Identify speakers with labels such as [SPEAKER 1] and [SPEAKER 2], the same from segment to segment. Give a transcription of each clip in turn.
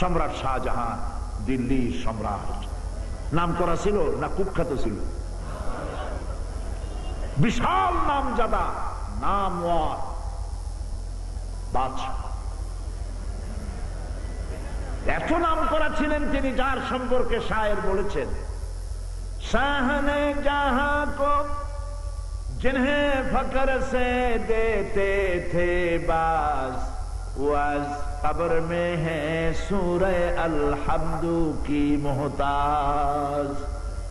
[SPEAKER 1] সম্রাট শাহজাহান দিল্লির সম্রাট। নাম করা ছিল না কুখ্যাত ছিল? বিশাল নামজাদা, নামওয়ার বাদশাহ। এত নাম করা ছিলেন তিনি, যার সম্পর্কে শায়ের বলেছেন, শাহনে জাহাं को जिन्हें फकर से देते थे बास, वाज कब्र में है सूरह अलहम्दु की मोहताज।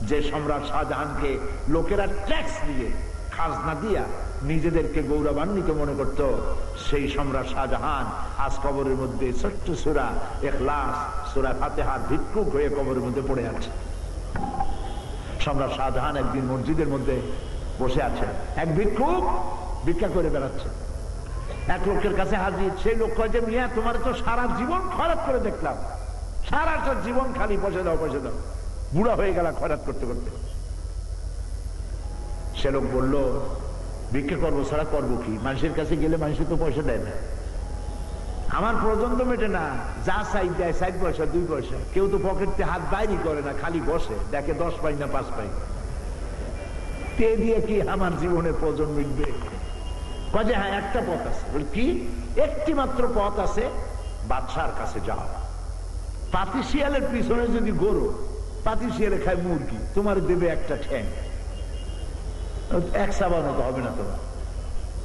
[SPEAKER 1] যে সম্রাট শাহজাহানকে লোকেরা ট্যাক্স দিয়ে, খাজনা দিয়া নিজেদেরকে গৌরবান্বিত মনে করত, সেই সম্রাট শাহজাহান আজ কবরের মধ্যে ছোট্ট সূরা ইখলাস, সূরা ফাতিহার ভিক্ষুক হয়ে কবরের মধ্যে পড়ে আছে। সম্রাট শাহজাহান একদিন মসজিদের মধ্যে বসে আছেন, এক ভিক্ষুক ভিক্ষা করে বেড়াচ্ছে। এক লোকের কাছে হাজির। সেই লোক কয় যে, মিয়া তোমার তো সারা জীবন খয়রাত করে দেখলাম, সারাটা জীবন খালি পয়সা দাও পয়সা দাও, বুড়া হয়ে গেল খয়রাত করতে করতে। সে লোক বলল, ভিক্ষা করবো ছাড়া করবো কি? মানুষের কাছে গেলে মানুষ তো পয়সা দেয় না, আমার প্রয়োজন তো মেটে না, যা চাই দেয়, 4 পয়সা 2 পয়সা। কেউ তো পকেটে হাত বাইরে করে না, খালি বসে দেখে 10 পাই না 5 পাই, তে দিয়ে কি আমার জীবনের প্রয়োজন মিটবে? কয়ে হ্যাঁ একটা পথ আছে। কি? একটি মাত্র পথ আছে, বাদশার কাছে যাও। পাতি শিয়ালের পিছনে যদি গরু, পাতি শিয়ালে খায় মুরগি, তোমার দেবে একটা ঠ্যাং, এক সাবানো তো হবে না তোমার।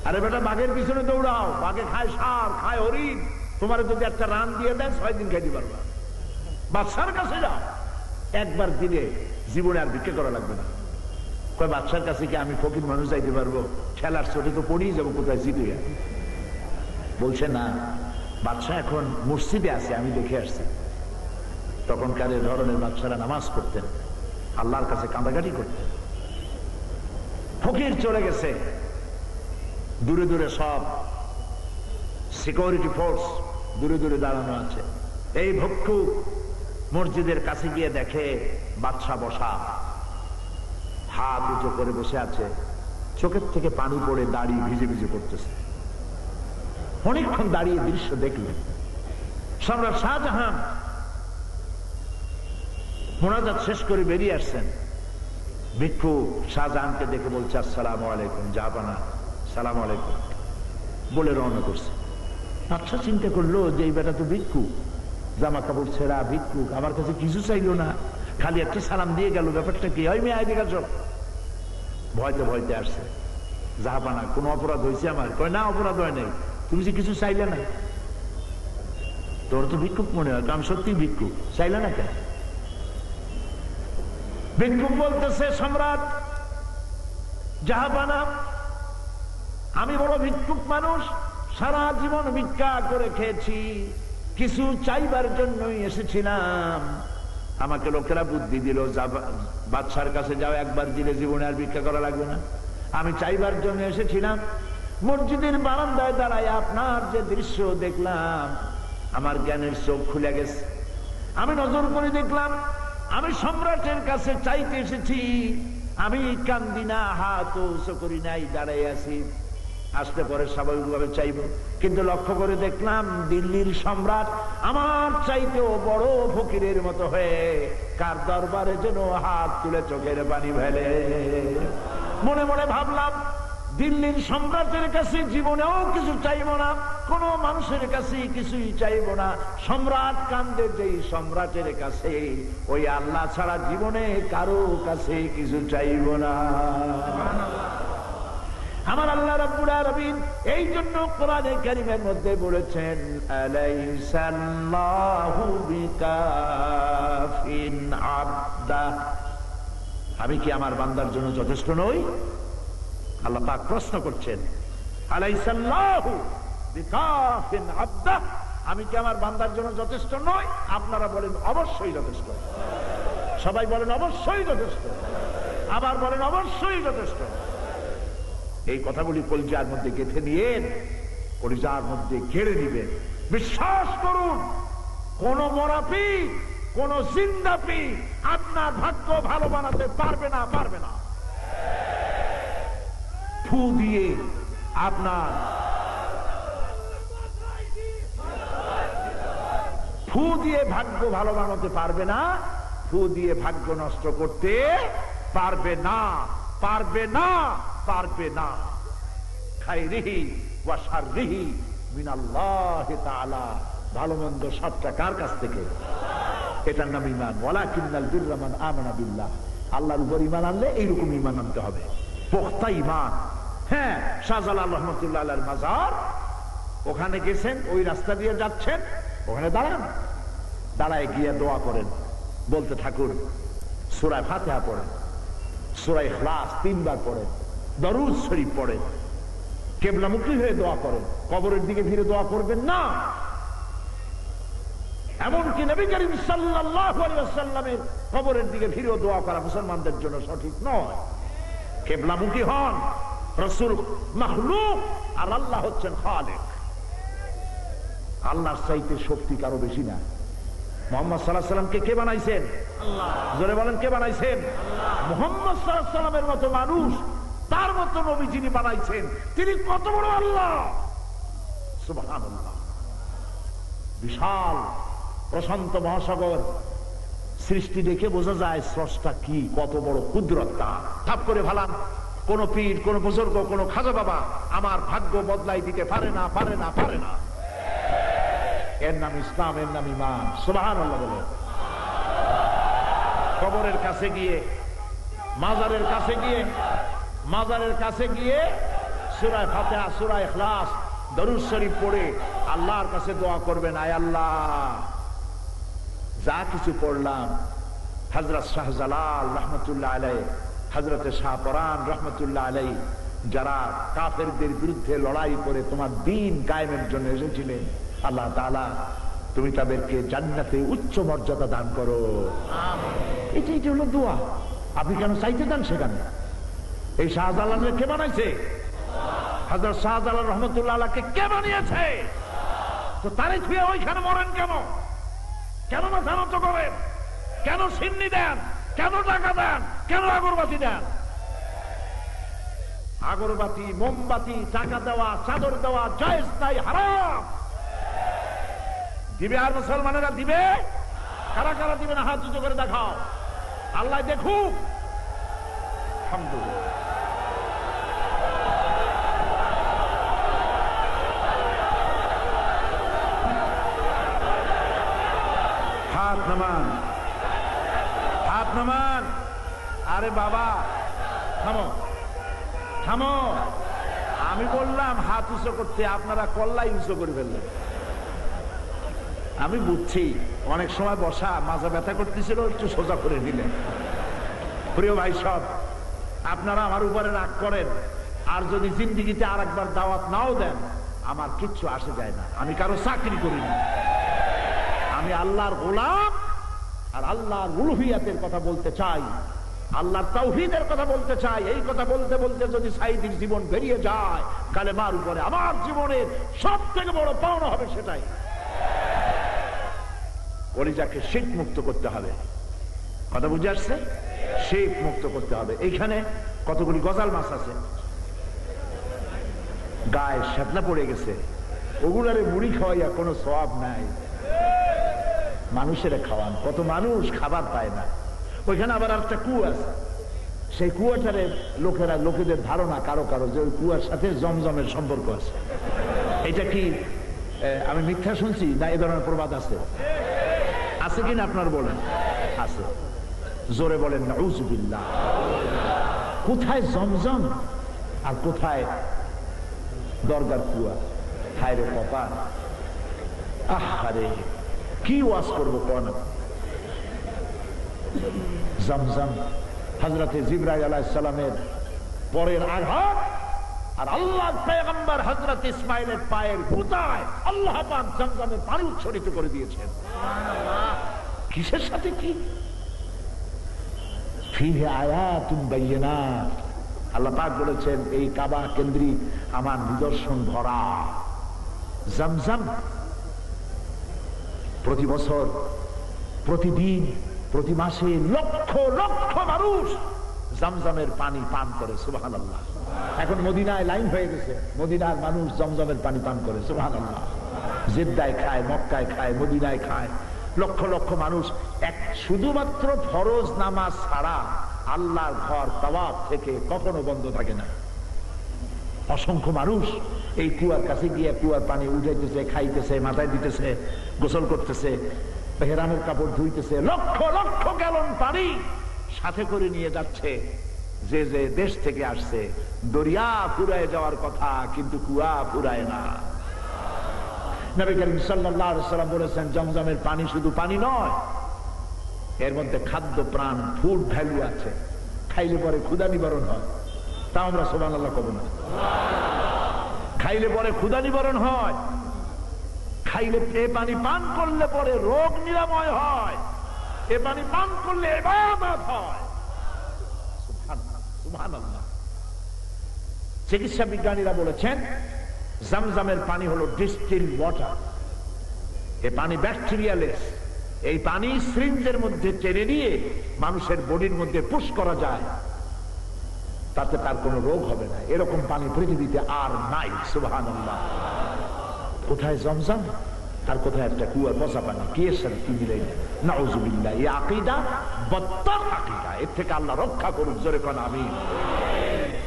[SPEAKER 1] আরে বেটা বাঘের পিছনে দৌড়াও, বাঘে খায় ষাঁড়, খায় হরিণ, তোমার যদি একটা রান দিয়ে দেয় 6 দিন খাইতে পারবা। বাদশার কাছে যাও, একবার দিলে জীবনে আর ভিক্ষা করা লাগবে না। কয় বাদশার কাছে কি আমি ফকির মানুষ যাইতে পারবো? ঠেলার চোটে তো পড়েই যাবো কোথায় জিতে। বলছে না, বাদশা এখন মসজিদে আছে, আমি দেখে আসছি। তখনকার ধরনের বাদশারা নামাজ পড়তেন, আল্লাহর কাছে কাঁদাকাটি করতেন। ফকির চলে গেছে, দূরে দূরে সব সিকিউরিটি ফোর্স দূরে দূরে দাঁড়ানো আছে। এই ভিক্ষুক মসজিদের কাছে গিয়ে দেখে বাদশা বসা, হাত উঁচু করে বসে আছে, চোখের থেকে পানি পড়ে দাড়ি ভিজে ভিজে পড়তেছে। অনেকক্ষণ দাঁড়িয়ে দৃশ্য দেখলেন। সম্রাট শাহজাহান মোনাজাত শেষ করে বেরিয়ে আসছেন। ভিক্ষুক শাহজাহানকে দেখে বলছে, আসসালামু আলাইকুম জাহাপানা, সালাম আলাইকুম বলে রওনা করছে। আচ্ছা চিন্তা করলো যে এই বেটা তো ভিক্ষুক, জামা কাপড় ছেঁড়া ভিক্ষুক, আমার কাছে কিছু চাইলো না, খালি একটা সালাম দিয়ে গেল, ব্যাপারটা কি? হয় মেয়ে আইডি কাজ। ভয়তে ভয়তে আসছে। জাহাপানা কোনো অপরাধ হয়েছে আমার? কয় না, অপরাধ হয় নাই, তুমি যে কিছু চাইলে না। তোর তো ভিক্ষুক মনে হয়, আমি সত্যি ভিক্ষুক, চাইলে না কেন? ভিক্ষুক বলতেছে, সম্রাট জাহাপানা, আমি বড় ভিক্ষুক মানুষ, সারা জীবন ভিক্ষা করে খেয়েছি, কিছু চাইবার জন্যই এসেছিলাম। আমাকে লোকেরা বুদ্ধি দিল, বাদশার কাছে যাও, একবার দিলে জীবনে আর ভিক্ষা করা লাগবে না। আমি চাইবার জন্য এসেছিলাম। মসজিদের বারান্দায় দাঁড়ায় আপনার যে দৃশ্য দেখলাম, আমার জ্ঞানের চোখ খুলে গেছে। আমি নজর করে দেখলাম, আমি সম্রাটের কাছে চাইতে এসেছি, আমি কান্দি না, হাত উঁচু করি নাই, দাঁড়াই আছি। আসতে পরে স্বাভাবিকভাবে চাইব, কিন্তু লক্ষ্য করে দেখলাম দিল্লির সম্রাট আমার চাইতেও বড় ফকিরের মতো হয়ে কার দরবারে যেন হাত তুলে চোখের পানি ফেলে। মনে মনে ভাবলাম, দিল্লির সম্রাটের কাছে জীবনেও কিছু চাইব না, কোন মানুষের কাছে কিছুই চাইব না। সম্রাট কান্দে যেই সম্রাটের কাছে, ওই আল্লাহ ছাড়া জীবনে কারো কাছে কিছু চাইব না। আমার আল্লাহ রাব্বুল আলামিন এই জন্য কোরআনে কারীমের মধ্যে বলেছেন, আলাইসাল্লাহু বিকাফিন আবদা, আমি কি আমার বান্দার জন্য যথেষ্ট নই? আল্লাহ পাক প্রশ্ন করছেন, আলাইসাল্লাহু বিকাফিন আবদা, আমি কি আমার বান্দার জন্য যথেষ্ট নই? আপনারা বলেন অবশ্যই যথেষ্ট। সবাই বলেন অবশ্যই যথেষ্ট। আবার বলেন অবশ্যই যথেষ্ট। এই কথাগুলি কলিজার মধ্যে গেঁথে নিয়েন, কলিজার মধ্যে ঘেরে দিবেন। বিশ্বাস করুন, কোন মরাপি, কোন জিন্দাপি আপনার ভাগ্য ভালো বানাতে পারবে না, পারবে না। ফু দিয়ে আপনার ফু দিয়ে ভাগ্য ভালো বানাতে পারবে না, ফু দিয়ে ভাগ্য নষ্ট করতে পারবে না, পারবে না, পারবে না। খাইরিহি ওয়া শাররিহি মিনাল্লাহি তাআলা। ভালো মন্দ সবটা কার কাছ থেকে? এটার নাম ঈমান। ওয়ালাকিন্নাল বিররা মান আমানা বিল্লাহ। আল্লাহর উপর ঈমান আনলে এইরকম ঈমান আনতে হবে, পোক্তা ঈমান। হ্যাঁ, শাহজালাল রহমাতুল্লাহ আলাইহির মাজার, ওখানে গেছেন, ওই রাস্তা দিয়ে যাচ্ছেন, ওখানে দাঁড়ান, দাঁড়ায় গিয়ে দোয়া করেন, বলতে ঠাকুর সূরা ফাতিহা পড়েন, সূরা ইখলাস 3 বার পড়েন, দরুদ শরীফ পড়েন, কিবলামুখী হয়ে দোয়া করেন, কবরের দিকে ফিরে দোয়া করবেন না। এমনকি নবী করিম সাল্লাল্লাহু আলাইহি ওয়াসাল্লামের কবরের দিকে ফিরেও দোয়া করা মুসলমানদের জন্য সঠিক নয়। কিবলামুখী হন। রাসূল মাখলুক আর আল্লাহ হচ্ছেন খালিক। আল্লাহর চাইতে শক্তি কারো বেশি না। মুহাম্মদ সাল্লাল্লাহু আলাইহি ওয়াসাল্লামকে কে বানাইছেন? আল্লাহ। জোরে বলেন, কে বানাইছেন? আল্লাহ। মুহাম্মদ সাল্লাল্লাহু আলাইহি ওয়াসাল্লামের মতো মানুষ, তার মতো নবী যিনি বানাইছেন, তিনি কত বড় আল্লাহ! সুবহানাল্লাহ। বিশাল প্রশান্ত মহাসাগর সৃষ্টি দেখে বোঝা যায় স্রষ্টা কি, কত বড় কুদরত তার। ঠাপ করে ভালান, কোন পীর, কোন বুজুর্গ, কোন খাজা বাবা আমার ভাগ্য বদলাই দিতে পারে না, পারে না, পারে না। এর নাম ইসলাম, এর নাম ঈমান। সুবহানাল্লাহ বলে। কবরের কাছে গিয়ে, মাজারের কাছে গিয়ে, মাজারের কাছে গিয়ে সূরা ফাতিহা, সূরা ইখলাস, দরুদ শরীফ পড়ে আল্লাহর কাছে দোয়া করবেন, আয় আল্লাহ, যা কিছু পড়লাম, হযরত শাহজালাল রহমাতুল্লাহ আলাইহি, হযরত শাহপরান রহমাতুল্লাহ আলাইহি, যারা কাফেরদের বিরুদ্ধে লড়াই করে তোমার দ্বীন কায়েমের জন্য এসেছিলেন, আল্লাহ তাআলা তুমি তাদেরকে জান্নাতে উচ্চ মর্যাদা দান করো। আমিন। এটাই হলো দোয়া। আপনি কেন চাইতে দেন সেখানে? এই শাহজালালকে কে বানাইছে? হযরত শাহজালাল রহমাতুল্লাহ আলাইহিকে কে বানিয়েছে? তো তারে ছুঁয়ে ওইখানে মরেন কেন? কেন মাথা নত করেন? কেন সিন্নি দেন? কেন টাকা দেন? কেন আগরবাতি দেন? আগরবাতি, মোমবাতি, টাকা দেওয়া, চাদর দেওয়া জায়েজ নাই, হারাম। দিবে আর মুসলমানেরা দিবে? কারা কারা দিবে না হাত উঁচু করে দেখাও, আল্লাহ দেখুক। আলহামদুলিল্লাহ। হাত নামান, হাত নামান। আরে বাবা থামো, থামো। আমি বললাম হাত উঁচু করতে, আপনারা কল্লাই উঁচু করে ফেললেন। আমি বুঝছি অনেক সময় বসা মাজা ব্যথা করতেছিল, একটু সোজা করে দিলেন। প্রিয় ভাই সব, আপনারা আমার উপরে রাগ করেন, আর যদি জিন্দেগিতে আর একবার দাওয়াত নাও দেন, আমার কিচ্ছু আসে যায় না। আমি কারো চাকরি করি না, আমি আল্লাহর গোলাম, আর আল্লাহর উলুহিয়াতের কথা বলতে চাই, আল্লাহর তাওহীদের কথা বলতে চাই। এই কথা বলতে বলতে যদি সাইদির জীবন বেরিয়ে যায় কালেমার উপরে, আমার জীবনের সব থেকে বড় পাওনা হবে সেটাই। কলিজাকে শিরক মুক্ত করতে হবে। কথা বুঝে আসছে? শিরক মুক্ত করতে হবে। এইখানে কতগুলি গজাল মাছ আছে, গায়ে শ্যাতলা পড়ে গেছে, ওগুলারে মুড়ি খাওয়াইয়া কোনো সওয়াব নাই। মানুষেরা খাওয়ান, কত মানুষ খাবার পায় না। ওইখানে আবার একটা কুয়া আছে, সেই কুয়াটারে লোকেদের ধারণা কারো কারো যে ওই কুয়ার সাথে জমজমের সম্পর্ক আছে। এটা কি আমি মিথ্যা শুনছি না? এ ধরনের প্রবাদ আছে, আছে কিনা আপনার বলেন? আছে। জোরে বলেন নাউযুবিল্লাহ। কোথায় জমজম আর কোথায় দরগার কুয়া? হায় রে কপাল। আহারে কি ওয়াজ করবো কোন? জমজম হযরতে জিবরাইল আলাইহিস সালামের পরের আঘাত, আর আল্লাহর পয়গম্বর হযরত ইসমাঈলের পায়ের গুতায় আল্লাহ পাক জমজমের পানি উচ্ছরিত করে দিয়েছেন। সুবহানাল্লাহ। কিসের সাথে কি? ফিহি আয়াতুন বাইয়িনাত। আল্লাহ পাক বলেছেন এই কাবা কেন্দ্রিক আমার নিদর্শন ভরা। জমজম প্রতি বছর, প্রতিদিন, প্রতি মাসে লক্ষ লক্ষ মানুষ জমজমের পানি পান করে। সুবহানাল্লাহ। এখন মদিনায় লাইন হয়ে গেছে, মদিনার মানুষ জমজমের পানি পান করে। সুবহানাল্লাহ। জেদ্দায় খায়, মক্কায় খায়, মদিনায় খায়। লক্ষ লক্ষ মানুষ এক শুধুমাত্র ফরজ নামাজ ছাড়া আল্লাহর ঘর তাওয়াফ থেকে কখনো বন্ধ থাকে না। অসংখ্য মানুষ এই কুয়ার কাছে গিয়ে কুয়ার পানি উঠাইতেছে, খাইতেছে, মাথায় দিতেছে, গোসল করতেছে, হেরামের কাপড় ধুইতেছে, লক্ষ লক্ষ গ্যালন পানি সাথে করে নিয়ে যাচ্ছে। যে যে দেশ থেকে আসছে, দরিয়া ফুরায় যাওয়ার কথা, কিন্তু কুয়া ফুরায় না। নবী করিম সাল্লাল্লাহু আলাইহি ওয়াসাল্লাম বলেছেন, জমজমের পানি শুধু পানি নয়, এর মধ্যে খাদ্য প্রাণ, ফুড ভ্যালু আছে। খাইলে পরে ক্ষুধা নিবারণ হয়, তাও আমরা সুবহানাল্লাহ কব না। খাইলে পরে ক্ষুধা নিবারণ হয়, খাইলে এ পানি পান করলে পরে রোগ নিরাময় হয়, এ পানি পান করলে ইবাদত হয়। সুবহানাল্লাহ। চিকিৎসা বিজ্ঞানীরা বলেছেন জমজমের পানি হলো ডিস্টিল ওয়াটার। এ পানি ব্যাকটেরিয়ালেস। এই পানি সিরিঞ্জের মধ্যে টেনে নিয়ে মানুষের বডির মধ্যে পুশ করা যায়, তাতে তার কোনো রোগ হবে না। এরকম পানি পৃথিবীতে আর নাই। সুবহানাল্লাহ। কোথায় জমজম আর কোথায় একটা কুয়ার পচা পানি, কি এর সাথে কি মিলে? নাউজুবিল্লাহ। এই আকীদা বদতর আকীদা। এর থেকে আল্লাহ রক্ষা করুক। জোরে কোন আমিন।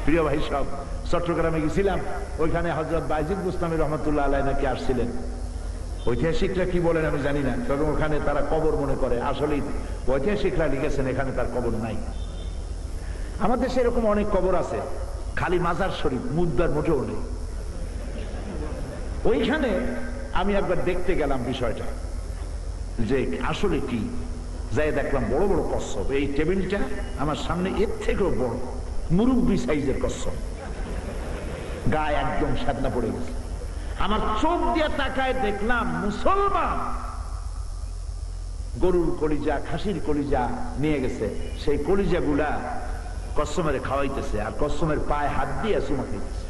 [SPEAKER 1] প্রিয় ভাই সব, চট্টগ্রামে গেছিলাম, ওইখানে হযরত বাইজিদ বুস্তামি রহমাতুল্লাহ আলাইহি নাকি আসছিলেন। ঐতিহাসিকরা কি বলেন আমি জানি না, তবে ওখানে তারা কবর মনে করে। আসলে ঐতিহাসিকরা লিখেছেন এখানে তার কবর নাই। আমাদের দেশে এরকম অনেক কবর আছে, খালি মাজার শরীফ, মুদ্রার মোটেও নেই। ওইখানে আমি একবার দেখতে গেলাম বিষয়টা যে আসলে কি, যাই দেখলাম বড় বড় কচ্ছপ। এই টেবিলটা আমার সামনে এর থেকেও বড়, মুরব্বি সাইজের কচ্ছপ, গায়ে একদম সাদনা পড়ে গেছে। আমার চোখ দিয়ে তাকায় দেখলাম মুসলমান গরুর কলিজা, খাসির কলিজা নিয়ে গেছে, সেই কলিজা গুলা কচ্ছমের খাওয়াইতেছে, আর কচ্ছমের পায়ে হাত দিয়ে চুমা খাইতেছে।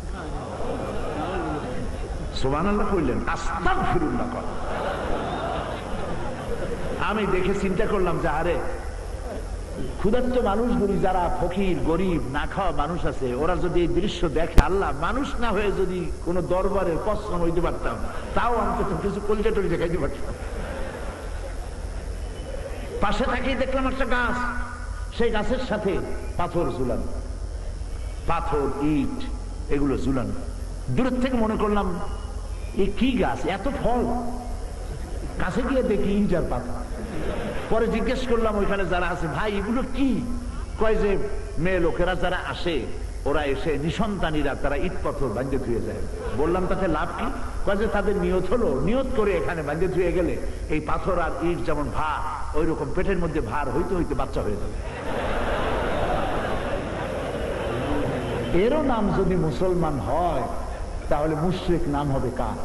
[SPEAKER 1] সুবহানাল্লাহ কইলেন, আস্তাগফিরুল্লাহ কর। আমি দেখে চিন্তা করলাম যে আরে ক্ষুধার্ত মানুষগুলি, যারা ফকির গরিব না খাওয়া মানুষ আছে, ওরা যদি এই দৃশ্য দেখে, আল্লাহ মানুষ না হয়ে যদি কোন দরবারের কসম হইতে পারতাম, তাও অন্তত কিছু কলিজা টলিজা খাইতে পারতাম। পাশে তাকিয়ে দেখলাম একটা গাছ, সেই গাছের সাথে পাথর ঝুলানো, পাথর ইট এগুলো ঝুলানো। দূরের থেকে মনে করলাম এ কি গাছ, এত ফল। কাছে গিয়ে দেখি ইঞ্জার পাতা। পরে জিজ্ঞেস করলাম ওইখানে যারা আছে, ভাই এগুলো কি? কয় যে মেয়ে লোকেরা যারা আসে, ওরা এসে নিঃসন্তানীরা তারা ইট পাথর বাঁধে ধুয়ে যায়। বললাম তাতে লাভ কি? কয় যে তাদের নিয়ত হলো, নিয়ত করে এখানে বাঁধে ধুয়ে গেলে এই পাথর আর ইট যেমন ভার, ওই রকম পেটের মধ্যে ভার হইতে হইতে বাচ্চা হয়ে যাবে। এরও নাম যদি মুসলমান হয়, তাহলে মুশরিক নাম হবে কার?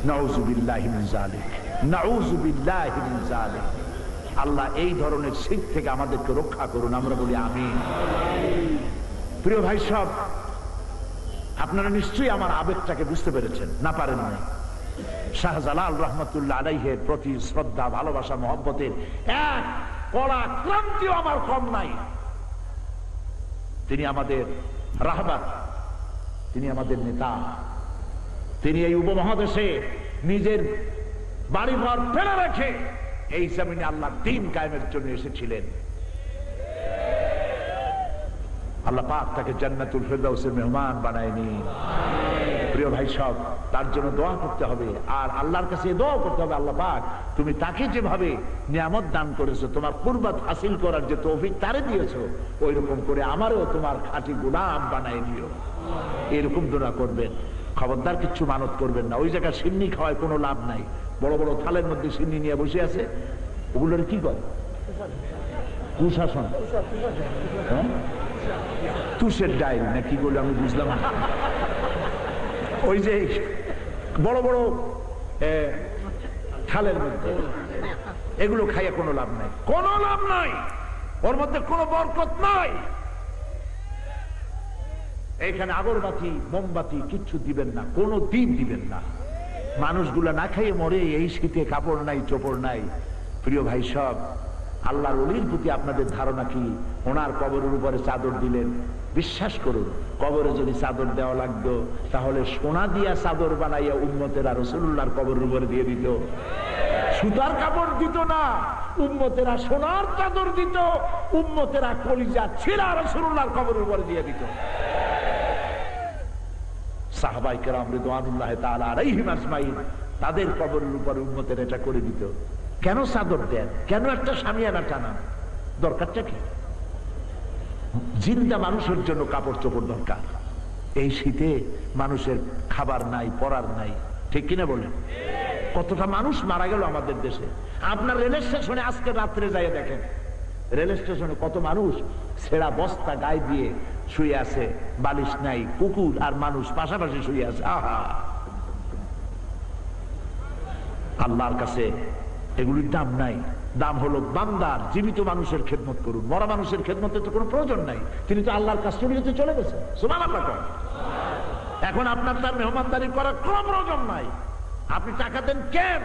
[SPEAKER 1] নাউযুবিল্লাহি মিন যালিক, নাউযুবিল্লাহি মিন যালিক। আল্লাহ এই ধরনের শিরক থেকে আমাদেরকে রক্ষা করুন, আমরা বলি আমিন। প্রিয় ভাই সব, আপনারা নিশ্চয়ই আমার আবেগটাকে বুঝতে পেরেছেন, না পারেন নাই। শাহজালাল রহমতুল্লাহ আলাইহির প্রতি শ্রদ্ধা, ভালোবাসা, মহব্বতের এক কড়া ক্রান্তিও আমার কম নাই। তিনি আমাদের রাহবার, তিনি আমাদের নেতা। তিনি এই উপমহাদেশে নিজের বাড়িঘর ফেলে রেখে এই জমিনে আল্লাহ দ্বীন কায়েমের জন্য এসেছিলেন। আল্লাহ পাক তাকে জান্নাতুল ফেরদাউসের মেহমান বানায় নিন। প্রিয় ভাই সব, তার জন্য দোয়া করতে হবে, আর আল্লাহর কাছে দোয়া করতে হবে, আল্লাহ পাক তুমি তাকে যেভাবে নিয়ামত দান করেছো, তোমার কুরবাত হাসিল করার যে তৌফিক তারে দিয়েছো, ওই রকম করে আমারও তোমার খাঁটি গোলাম বানায় নিও। এরকম দোয়া করবেন। খবরদার কিচ্ছু মানত করবেন না। ওই জায়গায় সিন্নি খাওয়ায় কোনো লাভ নাই। বড় বড় থালের মধ্যে সিন্নি নিয়ে বসে আছে, ওগুলোর কি করে? কুশাসন, তুষের ডাইল না কি বলে আমি বুঝলাম। ওই যে বড় বড় থালের মধ্যে এগুলো খাইয়া কোনো লাভ নাই, কোনো লাভ নাই, ওর মধ্যে কোনো বরকত নাই। এইখানে আগরবাতি মোমবাতি কিচ্ছু দিবেন না, কোনো দিন দিবেন না। মানুষগুলা না খাইয়ে মরে, এই শীতে কাপড় নাই, চোপড় নাই। প্রিয় ভাই সব, আল্লাহর ওলির প্রতি আপনাদের ধারণা কি? ওনার কবরের উপরে চাদর দিলেন, বিশ্বাস করুন কবরে যদি চাদর দেওয়া লাগতো, তাহলে সোনা দিয়া চাদর বানাইয়া উম্মতেরা রাসূলুল্লাহর কবরের উপরে দিয়ে দিত। সুতার কাপড় দিত না, উম্মতেরা সোনার চাদর দিত, উম্মতেরা কলিজা ছিঁড়া রাসূলুল্লাহর কবরের উপরে দিয়ে দিত। সাহাবায়ে কেরাম রিদওয়ানুল্লাহি তাআলা আলাইহিম আজমাইন তাদের কবরের উপরে উম্মতের এটা করে দিত। কেন চাদর দেন, কেন একটা শামিয়ানা টানা, দরকারটা কি? জিন্দা মানুষের জন্য কাপড় চোপড় দরকার। এই শীতে মানুষের খাবার নাই, পরার নাই, ঠিক কিনা বলেন? কতটা মানুষ মারা গেল আমাদের দেশে। আপনার রেল স্টেশনে আজকে রাত্রে যাইয়া দেখেন, রেল স্টেশনে কত মানুষ ছেঁড়া বস্তা গায়ে দিয়ে শুয়ে আছে, বালিশ নাই, কুকুর আর মানুষ পাশাপাশি শুয়ে আছে। আহা, আল্লাহর কাছে এগুলির দাম নাই। দাম হলো বান্দার, জীবিত মানুষের খেদমত করুন, মরা মানুষের খেদমতের তো কোনো প্রয়োজন নাই। তিনি তো আল্লাহর কাস্টডিতে চলে গেছেন। সুবহানাল্লাহ। এখন আপনার তার মেহমানদারি করার কোনো প্রয়োজন নাই। আপনি টাকা দেন কেন?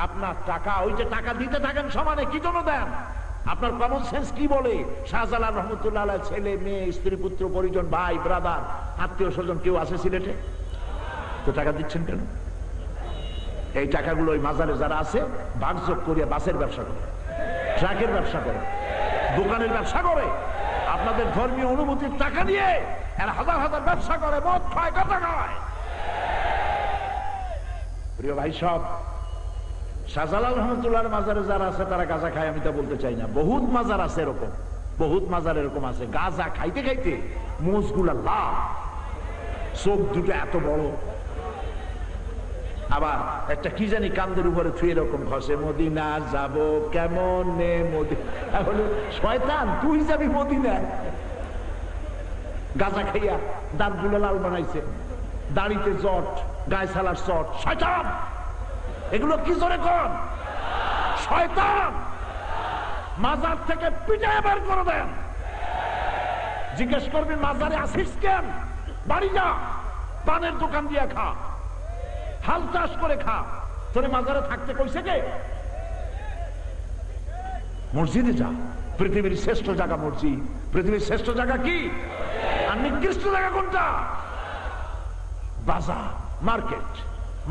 [SPEAKER 1] আপনার টাকা, ওই যে টাকা দিতে থাকেন সমানে, কি জন্য দেন? আপনার কমন সেন্স কি বলে? শাহজালাল রহমতুল্লাহ আলাইহি ছেলে মেয়ে, স্ত্রী পুত্র পরিজন, ভাই ব্রাদার, আত্মীয় স্বজন কেউ আছে সিলেটে? তো টাকা দিচ্ছেন কেন? এই টাকাগুলো ওই মাজারে যারা আছে ভাগযোগ করিয়া বাসের ব্যবসা করে, ট্রাকের ব্যবসা করে, দোকানের ব্যবসা করে, আপনাদের ধর্মীয় অনুভূতির টাকা নিয়ে এর হাজার হাজার ব্যবসা করে, মদ খায়, গাঁজা খায়। প্রিয় ভাই সব, শাহজালাল রহমতুল্লাহর মাজারে যারা আছে তারা গাঁজা খায় আমি তা বলতে চাই না। বহুত মাজার আছে এরকম, বহুত মাজার এরকম আছে, গাঁজা খাইতে খাইতে মোষগুলা লাল, চোখ দুটো এত বড়, আবার একটা কি জানি কান্দের উপরে থুয়ে এরকম ঘষে, মদিনা যাব কেমন নে মদিনা। বলে শয়তান, তুই যাবি মদিনায়? গাঁজা খাইয়া দাঁতগুলো লাল বানাইছে, দাড়িতে জট, গায়ে সালার চট। শয়তান, এগুলো কি জোরে কন? শয়তান। মাজার থেকে পিটায় বের করে দেন। জিজ্ঞেস করবি মাজারে আসিস কেন? বাড়ি যা, পানের দোকান দিয়া খা, হাল চাষ করে খা। তোরে মাজারে থাকতে কইছে কে? মসজিদে যা, পৃথিবীর শ্রেষ্ঠ জায়গা মসজিদ। পৃথিবীর শ্রেষ্ঠ জায়গা কি? আর নিকৃষ্ট জায়গা কোনটা? বাজার, মার্কেট।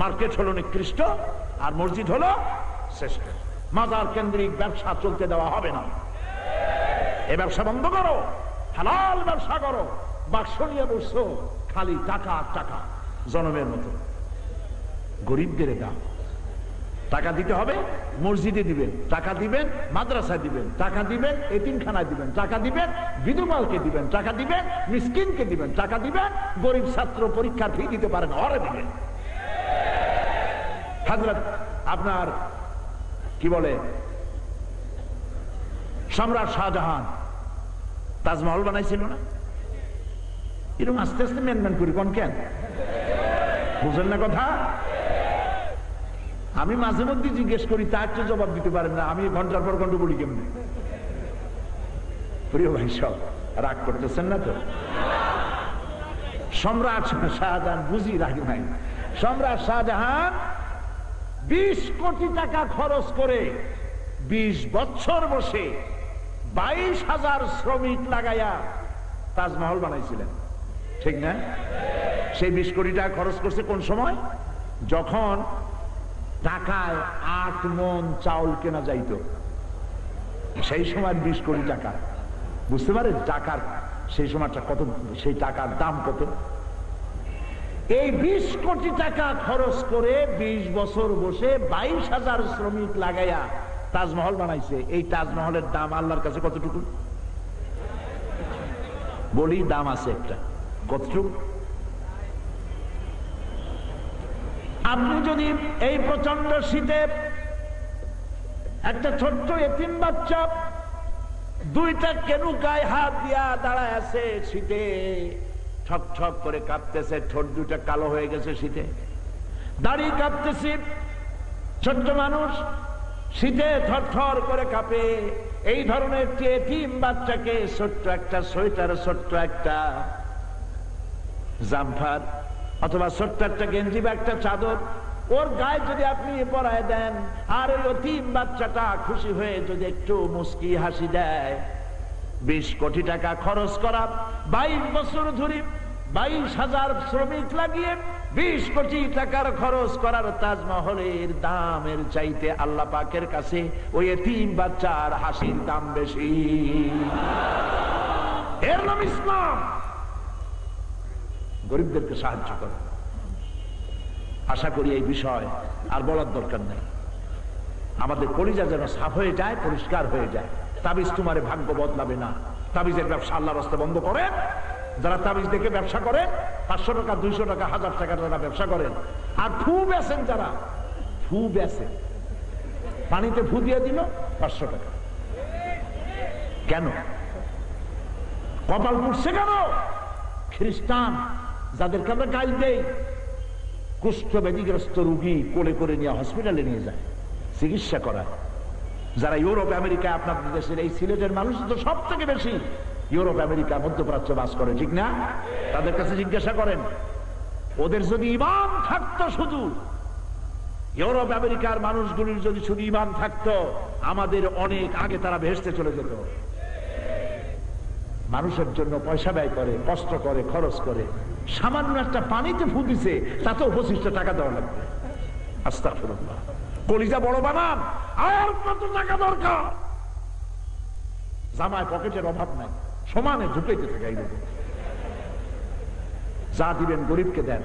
[SPEAKER 1] মার্কেট হলো নিকৃষ্ট আর মসজিদ হলো শ্রেষ্ঠ। মাজার কেন্দ্রিক ব্যবসা চলতে দেওয়া হবে না। এই ব্যবসা বন্ধ করো, হালাল ব্যবসা করো। বাক্স নিয়ে বসছো, খালি টাকা আর টাকা, জনমের মতো। গরিবদের দাও, টাকা দিতে হবে, মসজিদে দিবেন, টাকা দিবেন, মাদ্রাসায় দিবেন, টাকা দিবেন, এতিমখানায় দিবেন, টাকা দিবেন, বিধবাকে দিবেন, টাকা দিবেন, মিসকিনকে দিবেন, টাকা দিবেন, গরিব ছাত্র পরীক্ষার ফি দিতে পারেন, ওরে দিবেন। হযরত আপনার কি বলে সম্রাট শাহজাহান তাজমহল বানাইছিল না? এরকম আস্তে আস্তে মেনমেন করি কোন কেন বুঝেন না কথা? আমি মাঝে মধ্যে জিজ্ঞেস করি, তা একটু জবাব দিতে পারেন না। আমি ঘন্টার পর ঘন্টা বলি কেমনি? প্রিয় ভাই সব, রাগ করতেছেন না তো? সম্রাট শাহজাহান, বুঝি রাগ নাই, সম্রাট শাহজাহান 20 কোটি টাকা খরচ করে 20 বছর বসে 22,000 শ্রমিক লাগাইয়া তাজমহল বানাইছিলেন, ঠিক না? সেই 20 কোটি টাকা খরচ করছে কোন সময়? যখন টাকায় 8 মণ চাউল কেনা যাইত, সেই সময় 20 কোটি টাকা। বুঝতে পারেন টাকার সেই সময়টা কত, সেই টাকার দাম কত? এই 20 কোটি টাকা খরচ করে 20 বছর বসে 22,000 শ্রমিক লাগাইয়া তাজমহল বানাইছে। এই তাজমহলের দাম আল্লাহর কাছে কতটুকু? বলি, দাম আছে একটা, কতটুকু? আপনি যদি এই প্রচন্ড শীতে একটা ছোট্ট এতিম বাচ্চা 2টা কেনু গায়ে হাত দিয়া দাঁড়ায় আছে, শীতে ঠক ঠক করে কাঁপতেছে, ঠোঁট 2টা কালো হয়ে গেছে শীতে, দাড়ি কাঁপতেছে, ছোট্ট মানুষ শীতে থর থর করে কাঁপে। এই ধরনের একটি এতিম বাচ্চাকে ছোট্ট একটা সোয়েটার, ছোট্ট একটা জামফার অথবা ছোট্ট একটা গেঞ্জি বা একটা চাদর ওর গায়ে যদি আপনি পরায় দেন, আর ওই এতিম বাচ্চাটা খুশি হয়ে যদি একটু মুস্কি হাসি দেয়, 20 কোটি টাকা খরচ করা, 22 বছর ধরে 22,000 শ্রমিক লাগিয়ে 20 কোটি টাকার খরচ করার তাজমহলের দামের চাইতে আল্লাহ পাকের কাছে ওই এতিম বাচ্চার হাসির দাম বেশি। এর নাম ইসলাম। গরিবদেরকে সাহায্য করে। আশা করি এই বিষয় আর বলার দরকার নেই। আমাদের কলিজা যেন সাফ হয়ে যায়, পরিষ্কার হয়ে যায়। তাবিজ তোমারে ভাগ্য বদলাবে না। তাবিজের ব্যবসা আল্লাহর রাস্তায় বন্ধ করে। যারা তাবিজ দেখে ব্যবসা করে, 500 টাকা, 200 টাকা, 1000 টাকা যারা ব্যবসা করেন, আর ফু বেচেন, যারা ফু বেচেন, পানিতে ফু দিয়ে দিল 500 টাকা। কেন? কপাল পুড়ছে কেন? খ্রিস্টান যাদেরকে আমরা গাইল দেই, কুষ্ঠ ব্যাধিগ্রস্ত রোগী কোলে করে নিয়ে হসপিটালে নিয়ে যায়, চিকিৎসা করায়। যারা ইউরোপ আমেরিকা, আপনাদের দেশের এই সিলেটের মানুষ তো সব থেকে বেশি ইউরোপ আমেরিকা মধ্যপ্রাচ্য বাস করে, ঠিক না? তাদের কাছে জিজ্ঞাসা করেন, ওদের যদি ঈমান থাকতো, শুধু ইউরোপ আমেরিকার মানুষগুলির যদি শুধু ঈমান থাকতো, আমাদের অনেক আগে তারা বেহেশতে চলে যেত। মানুষের জন্য পয়সা ব্যয় করে, কষ্ট করে, খরচ করে। সামান্য একটা পানিতে ফু দিছে, তাতেও 25 টাকা দেওয়া লাগবে। আস্তাগফিরুল্লাহ। কলিজা বড় বানান, আর কত টাকা দরকার? জামায় পকেটের অভাব নাই, সমানে ঢুকাইতে থাকে। যা দিবেন গরিবকে দেন।